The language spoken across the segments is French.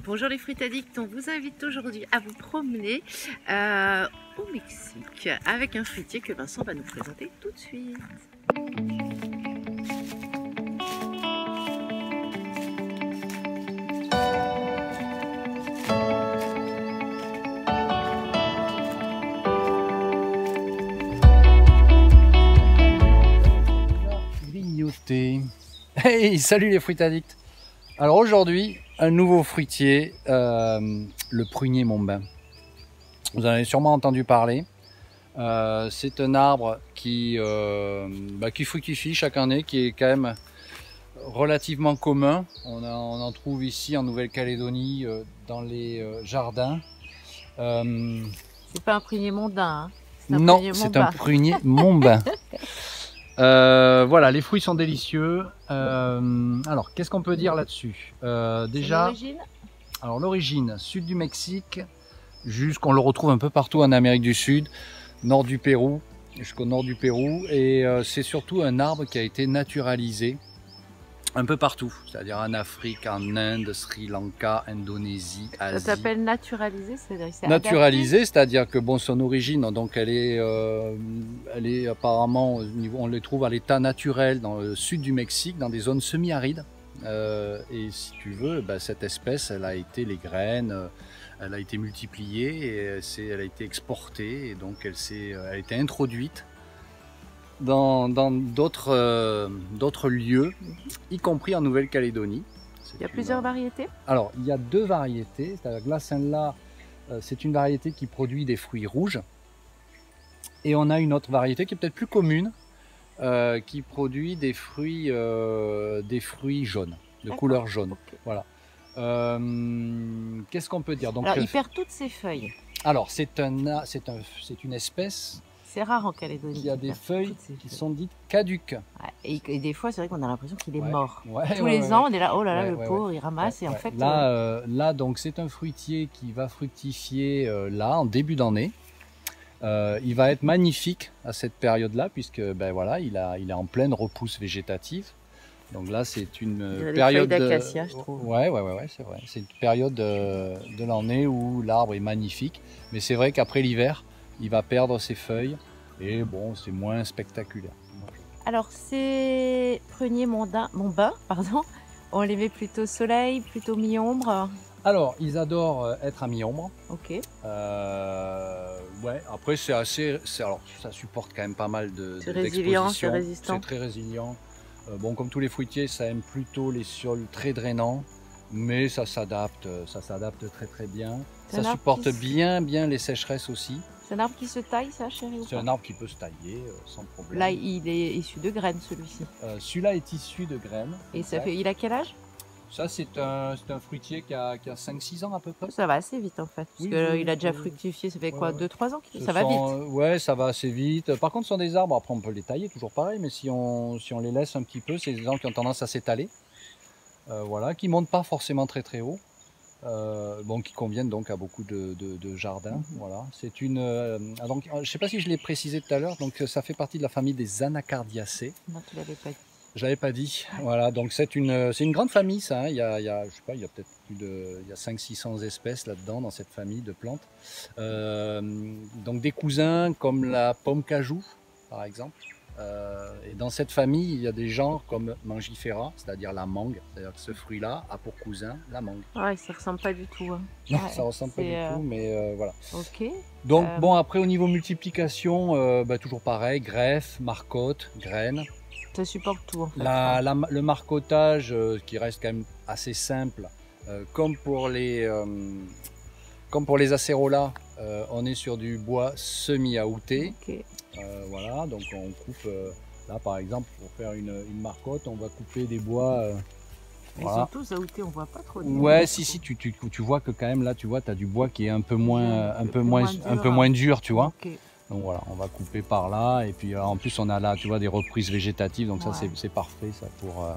Bonjour les fruits addicts, on vous invite aujourd'hui à vous promener au Mexique avec un fruitier que Vincent va nous présenter tout de suite. Grignoter. Hey, salut les fruits addicts. Alors aujourd'hui, un nouveau fruitier, le prunier Montbain. Vous en avez sûrement entendu parler. C'est un arbre qui fructifie chaque année, qui est quand même relativement commun. On en trouve ici en Nouvelle-Calédonie dans les jardins. C'est pas un prunier mondain, hein. Non, c'est un prunier Montbain. Voilà, les fruits sont délicieux. Alors, qu'est-ce qu'on peut dire là-dessus? Déjà, l'origine, sud du Mexique, jusqu'on le retrouve un peu partout en Amérique du Sud, nord du Pérou, jusqu'au nord du Pérou, et c'est surtout un arbre qui a été naturalisé un peu partout, c'est-à-dire en Afrique, en Inde, Sri Lanka, Indonésie, Asie. Ça s'appelle naturalisé, c'est-à-dire naturalisé, c'est-à-dire que bon, son origine, donc elle est apparemment, on les trouve à l'état naturel dans le sud du Mexique, dans des zones semi-arides. Et si tu veux, cette espèce, elle a été les graines, elle a été multipliée, et elle a été exportée, et donc elle a été introduite dans d'autres lieux, y compris en Nouvelle-Calédonie. Il y a plusieurs variétés? Alors, il y a deux variétés. C'est-à-dire que là, celle-là, c'est une variété qui produit des fruits rouges. Et on a une autre variété qui est peut-être plus commune, qui produit des fruits jaunes, de couleur jaune. Okay. Voilà. Qu'est-ce qu'on peut dire? Donc, alors, il perd toutes ses feuilles. Alors, c'est une espèce... C'est rare en Calédonie. Il y a des feuilles qui sont dites caduques. Ouais, et des fois, c'est vrai qu'on a l'impression qu'il est mort. Ouais, tous les ans, on est là, oh là là, le pauvre, il ramasse. Et en fait, là, donc, c'est un fruitier qui va fructifier là, en début d'année. Il va être magnifique à cette période-là, puisque voilà, il est en pleine repousse végétative. Donc là, c'est une période d'acacia, je trouve. Ouais, c'est vrai. C'est une période de l'année où l'arbre est magnifique. Mais c'est vrai qu'après l'hiver, il va perdre ses feuilles et bon, c'est moins spectaculaire. Alors ces pruniers Montbain, on les met plutôt soleil, plutôt mi-ombre? Alors, ils adorent être à mi-ombre. Ok. Ouais, après alors ça supporte quand même pas mal d'exposition. C'est résistant. C'est très résilient. Bon, comme tous les fruitiers, ça aime plutôt les sols très drainants, mais ça s'adapte très très bien. Ça supporte bien les sécheresses aussi. C'est un arbre qui se taille, ça, chérie? C'est un arbre qui peut se tailler sans problème. Là, il est issu de graines, celui-ci. Celui-là est issu de graines. Et il a quel âge? Ça, c'est un fruitier qui a 5-6 ans à peu près. Ça va assez vite, en fait. Parce qu'il a déjà fructifié, ça fait quoi, 2-3 ans? Ça va vite? Ouais, ça va assez vite. Par contre, ce sont des arbres, après on peut les tailler, toujours pareil, mais si on les laisse un petit peu, c'est des arbres qui ont tendance à s'étaler. Voilà, qui ne montent pas forcément très très haut. Qui conviennent donc à beaucoup de jardins. Voilà. C'est une. Donc, je ne sais pas si je l'ai précisé tout à l'heure. Donc, ça fait partie de la famille des Anacardiacées. Non, tu l'avais pas dit. Je l'avais pas dit. Voilà. Donc, c'est une grande famille, ça. Hein. Il y a peut-être plus de, il y a 500-600 espèces là-dedans dans cette famille de plantes. Donc, des cousins comme la pomme cajou, par exemple. Et dans cette famille, il y a des genres comme Mangifera, c'est-à-dire la mangue. C'est-à-dire que ce fruit-là a pour cousin la mangue. Ouais, ça ressemble pas du tout. Hein. Non, ça ressemble pas du tout, mais voilà. Ok. Donc bon, après au niveau multiplication, toujours pareil, greffe, marcotte, graines. Ça supporte tout. En fait. Le marcottage qui reste quand même assez simple, comme pour les acérolas, on est sur du bois semi-aouté. Okay. Voilà, donc on coupe, là par exemple, pour faire une marcotte, on va couper des bois. Ils sont tous aoutés, on voit pas trop. Ouais, si, tu vois que quand même là, tu vois, tu as du bois qui est un peu moins dur, tu vois. Okay. Donc voilà, on va couper par là, et puis en plus on a là, tu vois, des reprises végétatives, donc ça c'est parfait ça pour...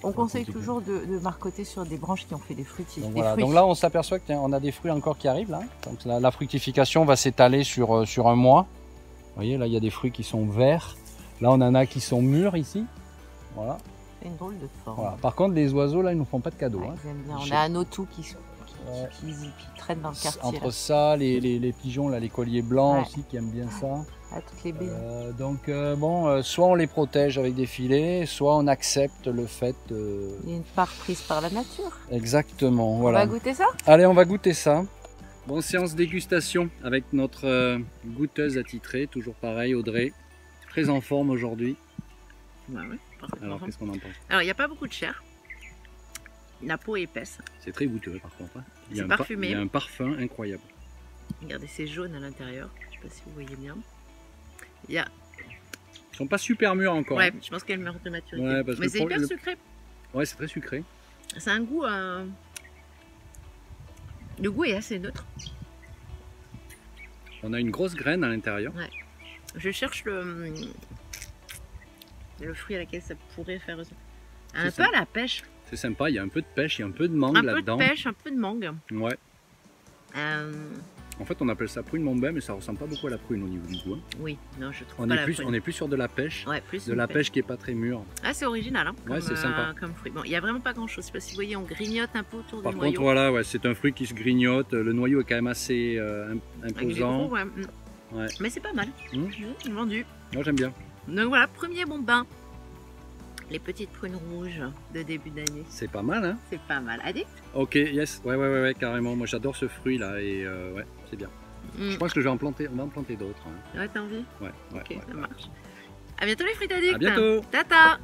On conseille toujours de marcotter sur des branches qui ont fait des fruitiers. Donc, voilà. Donc là on s'aperçoit qu'on a des fruits encore qui arrivent là. Donc la fructification va s'étaler sur un mois. Vous voyez, là il y a des fruits qui sont verts. Là on en a qui sont mûrs ici. Voilà. C'est une drôle de forme. Voilà. Par contre les oiseaux là ils nous font pas de cadeaux. Ouais, hein. On a un autou qui Ouais. Qui traînent dans le quartier. Entre Là. ça, les pigeons, là, les colliers blancs Ouais. aussi qui aiment bien ça. Ah, toutes les baies. Donc bon, soit on les protège avec des filets, soit on accepte le fait. Il y a une part prise par la nature. Exactement, voilà. On va goûter ça? Allez, on va goûter ça. Bon, séance dégustation avec notre goûteuse attitrée, toujours pareil, Audrey. Très en forme aujourd'hui. Ouais, ouais, parfaitement. Alors, qu'est-ce qu'on en pense? Alors, il n'y a pas beaucoup de chair. La peau est épaisse. C'est très goûteux par contre. Hein. C'est parfumé. Il y a un parfum incroyable. Regardez, c'est jaune à l'intérieur. Je ne sais pas si vous voyez bien. Il y a... Ils sont pas super mûrs encore. Ouais, je pense qu'elle meurt de maturité. Ouais, parce mais que c'est hyper sucré. Ouais, c'est très sucré. C'est un goût... Le goût est assez neutre. On a une grosse graine à l'intérieur. Ouais. Je cherche le fruit à laquelle ça pourrait faire un peu à la pêche. C'est sympa, il y a un peu de pêche, il y a un peu de mangue là-dedans. Un peu de pêche, un peu de mangue. Ouais. En fait, on appelle ça prune Mombin, mais ça ressemble pas beaucoup à la prune au niveau du goût. Hein. Oui, non, je trouve On pas est la plus, prune. on est plus sur de la pêche. Ouais, plus de la pêche qui est pas très mûre. Ah, c'est original, hein, ouais, c'est sympa. Comme fruit. Bon, il y a vraiment pas grand-chose. Je sais pas si vous voyez, on grignote un peu autour Par du contre, noyau. voilà, ouais, c'est un fruit qui se grignote. Le noyau est quand même assez imposant. Gros, ouais. Ouais. Mais c'est pas mal. Vendu. Moi, j'aime bien. Donc voilà, premier bon bain. Les petites prunes rouges de début d'année. C'est pas mal, hein? C'est pas mal. Addict? Ok, yes, ouais, carrément. Moi, j'adore ce fruit là et ouais, c'est bien. Je pense que je vais en planter, on va en planter d'autres. Hein. Ouais, t'as envie? Ouais, Ok, ouais, ça marche. À bientôt les frites addicts. À bientôt. Tata.